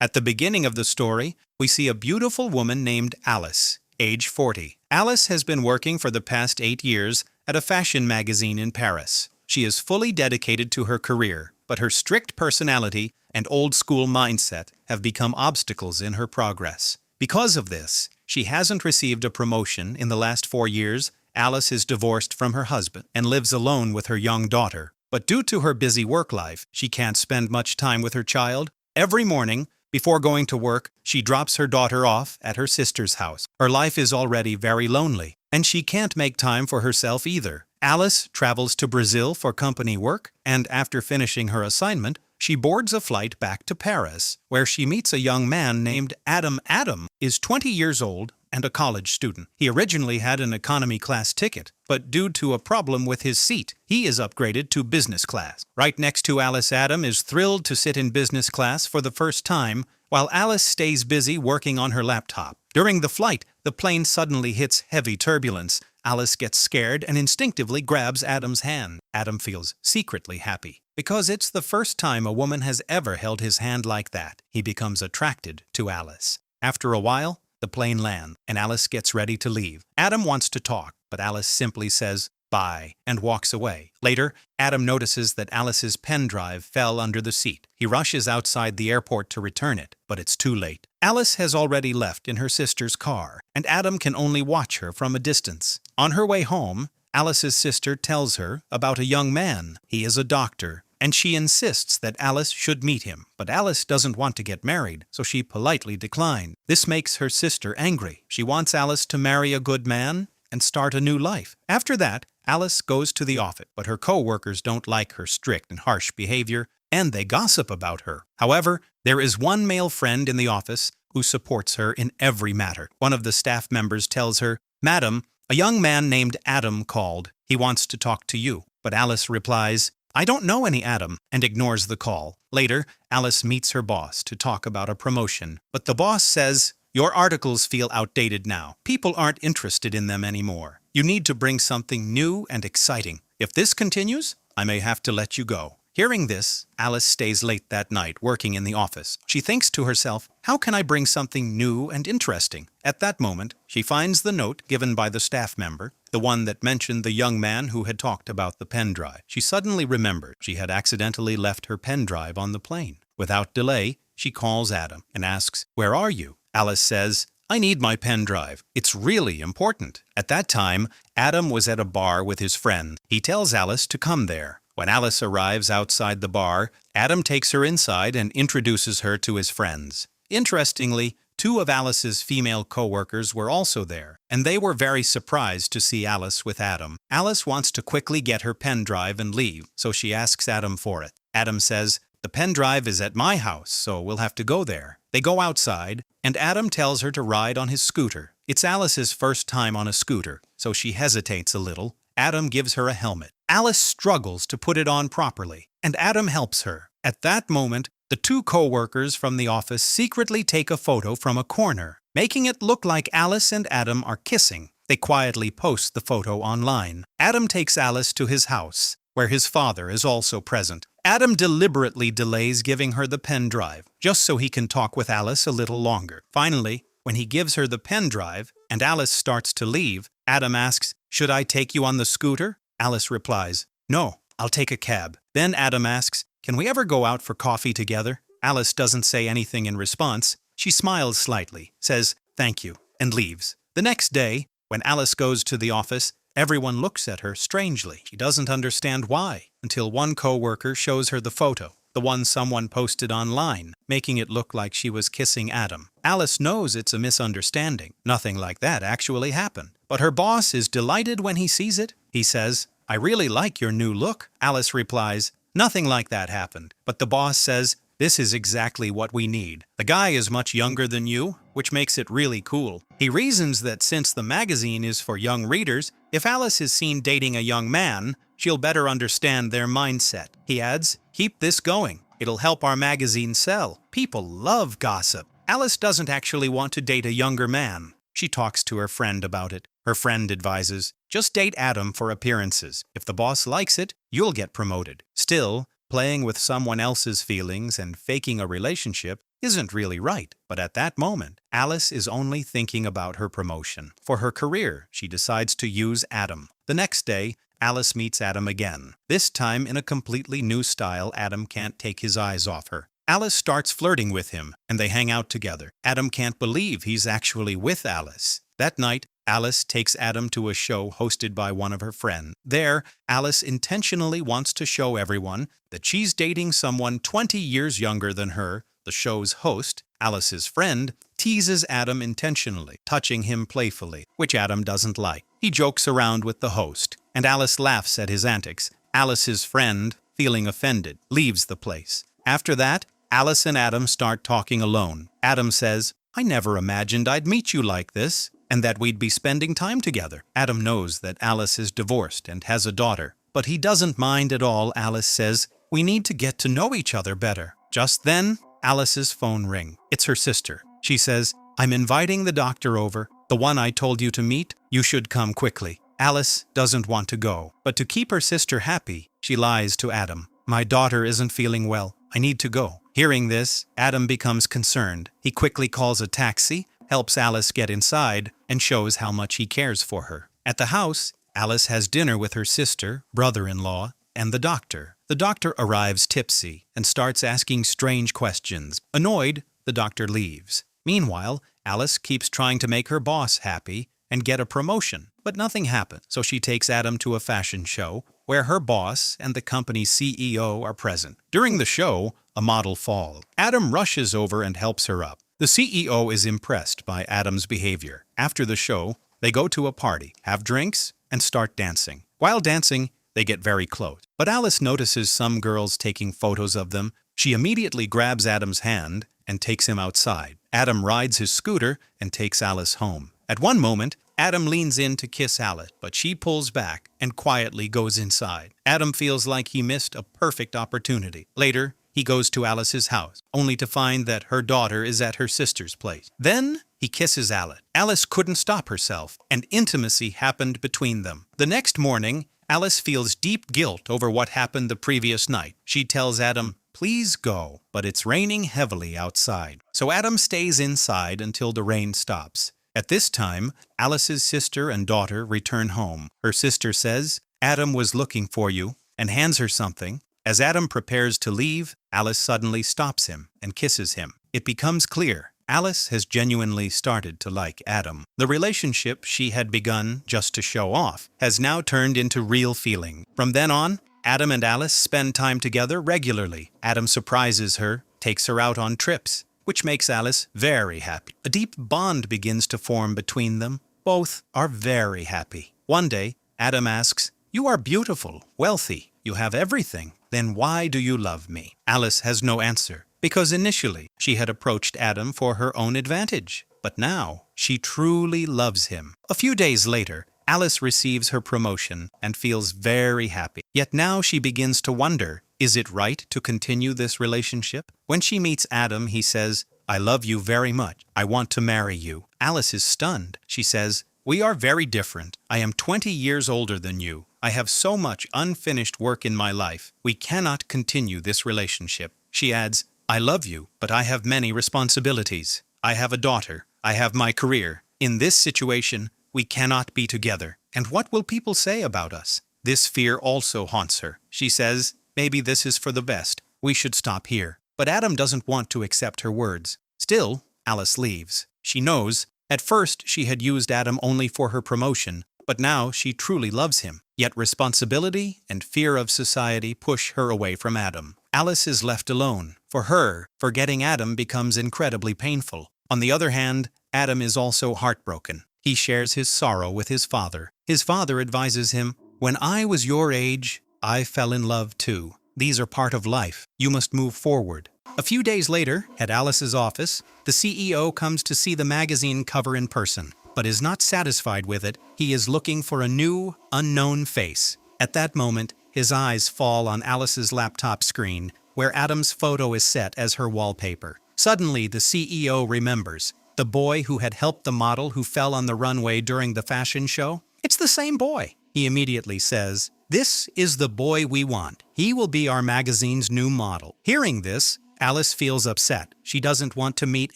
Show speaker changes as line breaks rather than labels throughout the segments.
At the beginning of the story, we see a beautiful woman named Alice, age 40. Alice has been working for the past 8 years at a fashion magazine in Paris. She is fully dedicated to her career, but her strict personality and old-school mindset have become obstacles in her progress. Because of this, she hasn't received a promotion in the last 4 years. Alice is divorced from her husband and lives alone with her young daughter. But due to her busy work life, she can't spend much time with her child. Every morning, before going to work, she drops her daughter off at her sister's house. Her life is already very lonely, and she can't make time for herself either. Alice travels to Brazil for company work, and after finishing her assignment, she boards a flight back to Paris, where she meets a young man named Adam. Adam is 20 years old and a college student. He originally had an economy class ticket, but due to a problem with his seat, he is upgraded to business class. Right next to Alice, Adam is thrilled to sit in business class for the first time, while Alice stays busy working on her laptop. During the flight, the plane suddenly hits heavy turbulence. Alice gets scared and instinctively grabs Adam's hand. Adam feels secretly happy, because it's the first time a woman has ever held his hand like that. He becomes attracted to Alice. After a while, the plane lands, and Alice gets ready to leave. Adam wants to talk, but Alice simply says bye and walks away. Later, Adam notices that Alice's pen drive fell under the seat. He rushes outside the airport to return it, but it's too late. Alice has already left in her sister's car, and Adam can only watch her from a distance. On her way home, Alice's sister tells her about a young man. He is a doctor, and she insists that Alice should meet him. But Alice doesn't want to get married, so she politely declines. This makes her sister angry. She wants Alice to marry a good man and start a new life. After that, Alice goes to the office, but her co-workers don't like her strict and harsh behavior, and they gossip about her. However, there is one male friend in the office who supports her in every matter. One of the staff members tells her, "Madam, a young man named Adam called. He wants to talk to you." But Alice replies, "I don't know any Adam," and ignores the call. Later, Alice meets her boss to talk about a promotion, but the boss says, "Your articles feel outdated now. People aren't interested in them anymore. You need to bring something new and exciting. If this continues, I may have to let you go." Hearing this, Alice stays late that night working in the office. She thinks to herself, how can I bring something new and interesting? At that moment, she finds the note given by the staff member, the one that mentioned the young man who had talked about the pen drive. She suddenly remembered she had accidentally left her pen drive on the plane. Without delay, she calls Adam and asks, "Where are you?" Alice says, "I need my pen drive. It's really important." At that time, Adam was at a bar with his friend. He tells Alice to come there. When Alice arrives outside the bar, Adam takes her inside and introduces her to his friends. Interestingly, 2 of Alice's female co-workers were also there, and they were very surprised to see Alice with Adam. Alice wants to quickly get her pen drive and leave, so she asks Adam for it. Adam says, "The pen drive is at my house, so we'll have to go there." They go outside, and Adam tells her to ride on his scooter. It's Alice's first time on a scooter, so she hesitates a little. Adam gives her a helmet. Alice struggles to put it on properly, and Adam helps her. At that moment, the 2 co-workers from the office secretly take a photo from a corner, making it look like Alice and Adam are kissing. They quietly post the photo online. Adam takes Alice to his house, where his father is also present. Adam deliberately delays giving her the pen drive, just so he can talk with Alice a little longer. Finally, when he gives her the pen drive and Alice starts to leave, Adam asks, "Should I take you on the scooter?" Alice replies, "No, I'll take a cab." Then Adam asks, "Can we ever go out for coffee together?" Alice doesn't say anything in response. She smiles slightly, says, "Thank you," and leaves. The next day, when Alice goes to the office, everyone looks at her strangely. She doesn't understand why, until one co-worker shows her the photo, the one someone posted online, making it look like she was kissing Adam. Alice knows it's a misunderstanding. Nothing like that actually happened. But her boss is delighted when he sees it. He says, "I really like your new look." Alice replies, "Nothing like that happened." But the boss says, "This is exactly what we need. The guy is much younger than you, which makes it really cool." He reasons that since the magazine is for young readers, if Alice is seen dating a young man, she'll better understand their mindset. He adds, "Keep this going. It'll help our magazine sell. People love gossip." Alice doesn't actually want to date a younger man. She talks to her friend about it. Her friend advises, "Just date Adam for appearances. If the boss likes it, you'll get promoted." Still, playing with someone else's feelings and faking a relationship isn't really right. But at that moment, Alice is only thinking about her promotion. For her career, she decides to use Adam. The next day, Alice meets Adam again. This time in a completely new style. Adam can't take his eyes off her. Alice starts flirting with him, and they hang out together. Adam can't believe he's actually with Alice. That night, Alice takes Adam to a show hosted by one of her friends. There, Alice intentionally wants to show everyone that she's dating someone 20 years younger than her. The show's host, Alice's friend, teases Adam intentionally, touching him playfully, which Adam doesn't like. He jokes around with the host, and Alice laughs at his antics. Alice's friend, feeling offended, leaves the place. After that, Alice and Adam start talking alone. Adam says, "I never imagined I'd meet you like this, and that we'd be spending time together." Adam knows that Alice is divorced and has a daughter, but he doesn't mind at all. Alice says, "We need to get to know each other better." Just then, Alice's phone rings. It's her sister. She says, "I'm inviting the doctor over, the one I told you to meet. You should come quickly." Alice doesn't want to go, but to keep her sister happy, she lies to Adam. "My daughter isn't feeling well. I need to go." Hearing this, Adam becomes concerned. He quickly calls a taxi, helps Alice get inside, and shows how much he cares for her. At the house, Alice has dinner with her sister, brother-in-law, and the doctor. The doctor arrives tipsy and starts asking strange questions. Annoyed, the doctor leaves. Meanwhile, Alice keeps trying to make her boss happy and get a promotion, but nothing happens. So she takes Adam to a fashion show where her boss and the company's CEO are present. During the show, a model falls. Adam rushes over and helps her up. The CEO is impressed by Adam's behavior. After the show, they go to a party, have drinks, and start dancing. While dancing, they get very close. But Alice notices some girls taking photos of them. She immediately grabs Adam's hand and takes him outside. Adam rides his scooter and takes Alice home. At one moment, Adam leans in to kiss Alice, but she pulls back and quietly goes inside. Adam feels like he missed a perfect opportunity. Later, he goes to Alice's house, only to find that her daughter is at her sister's place. Then, he kisses Alice. Alice couldn't stop herself, and intimacy happened between them. The next morning, Alice feels deep guilt over what happened the previous night. She tells Adam, "Please go," but it's raining heavily outside. So Adam stays inside until the rain stops. At this time, Alice's sister and daughter return home. Her sister says, "Adam was looking for you," and hands her something. As Adam prepares to leave, Alice suddenly stops him and kisses him. It becomes clear Alice has genuinely started to like Adam. The relationship she had begun just to show off has now turned into real feeling. From then on, Adam and Alice spend time together regularly. Adam surprises her, takes her out on trips, which makes Alice very happy. A deep bond begins to form between them. Both are very happy. One day, Adam asks, "You are beautiful, wealthy, you have everything. Then why do you love me?" Alice has no answer, because initially she had approached Adam for her own advantage. But now she truly loves him. A few days later, Alice receives her promotion and feels very happy. Yet now she begins to wonder, is it right to continue this relationship? When she meets Adam, he says, "I love you very much. I want to marry you." Alice is stunned. She says, "We are very different. I am 20 years older than you. I have so much unfinished work in my life. We cannot continue this relationship." She adds, "I love you, but I have many responsibilities. I have a daughter. I have my career. In this situation, we cannot be together. And what will people say about us?" This fear also haunts her. She says, "Maybe this is for the best. We should stop here." But Adam doesn't want to accept her words. Still, Alice leaves. She knows, at first she had used Adam only for her promotion, but now she truly loves him. Yet responsibility and fear of society push her away from Adam. Alice is left alone. For her, forgetting Adam becomes incredibly painful. On the other hand, Adam is also heartbroken. He shares his sorrow with his father. His father advises him, "When I was your age, I fell in love too. These are part of life. You must move forward." A few days later, at Alice's office, the CEO comes to see the magazine cover in person, but is not satisfied with it. He is looking for a new, unknown face. At that moment, his eyes fall on Alice's laptop screen, where Adam's photo is set as her wallpaper. Suddenly, the CEO remembers the boy who had helped the model who fell on the runway during the fashion show. It's the same boy. He immediately says, "This is the boy we want. He will be our magazine's new model." Hearing this, Alice feels upset. She doesn't want to meet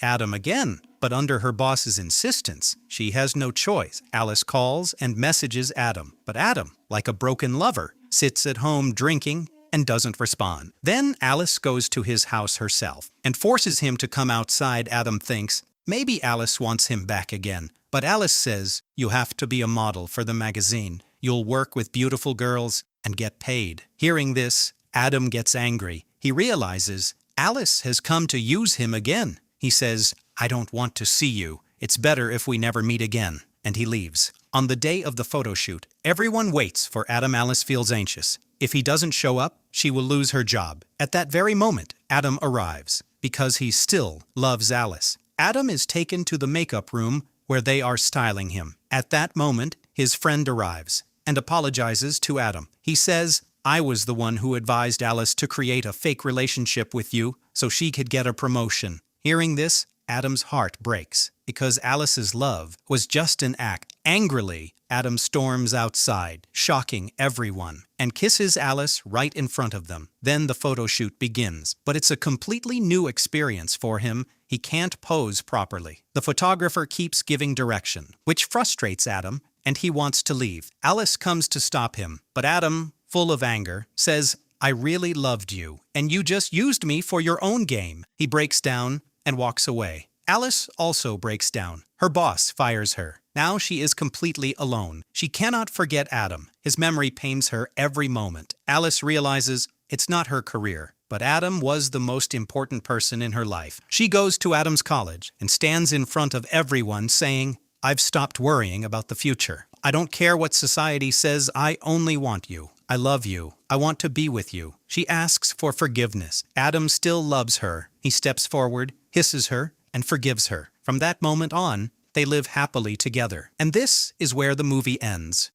Adam again. But under her boss's insistence, she has no choice. Alice calls and messages Adam. But Adam, like a broken lover, sits at home drinking and doesn't respond. Then Alice goes to his house herself and forces him to come outside. Adam thinks maybe Alice wants him back again. But Alice says, "You have to be a model for the magazine. You'll work with beautiful girls and get paid." Hearing this, Adam gets angry. He realizes Alice has come to use him again. He says, "I don't want to see you. It's better if we never meet again." And he leaves. On the day of the photo shoot, everyone waits for Adam. Alice feels anxious. If he doesn't show up, she will lose her job. At that very moment, Adam arrives because he still loves Alice. Adam is taken to the makeup room where they are styling him. At that moment, his friend arrives and apologizes to Adam. He says, "I was the one who advised Alice to create a fake relationship with you so she could get a promotion." Hearing this, Adam's heart breaks because Alice's love was just an act. Angrily, Adam storms outside, shocking everyone, and kisses Alice right in front of them. Then the photo shoot begins, but it's a completely new experience for him. He can't pose properly. The photographer keeps giving direction, which frustrates Adam, and he wants to leave. Alice comes to stop him, but Adam, full of anger, says, "I really loved you, and you just used me for your own game." He breaks down and walks away. Alice also breaks down. Her boss fires her. Now she is completely alone. She cannot forget Adam. His memory pains her every moment. Alice realizes it's not her career, but Adam was the most important person in her life. She goes to Adam's college and stands in front of everyone saying, "I've stopped worrying about the future. I don't care what society says. I only want you. I love you. I want to be with you." She asks for forgiveness. Adam still loves her. He steps forward, kisses her, and forgives her. From that moment on, they live happily together. And this is where the movie ends.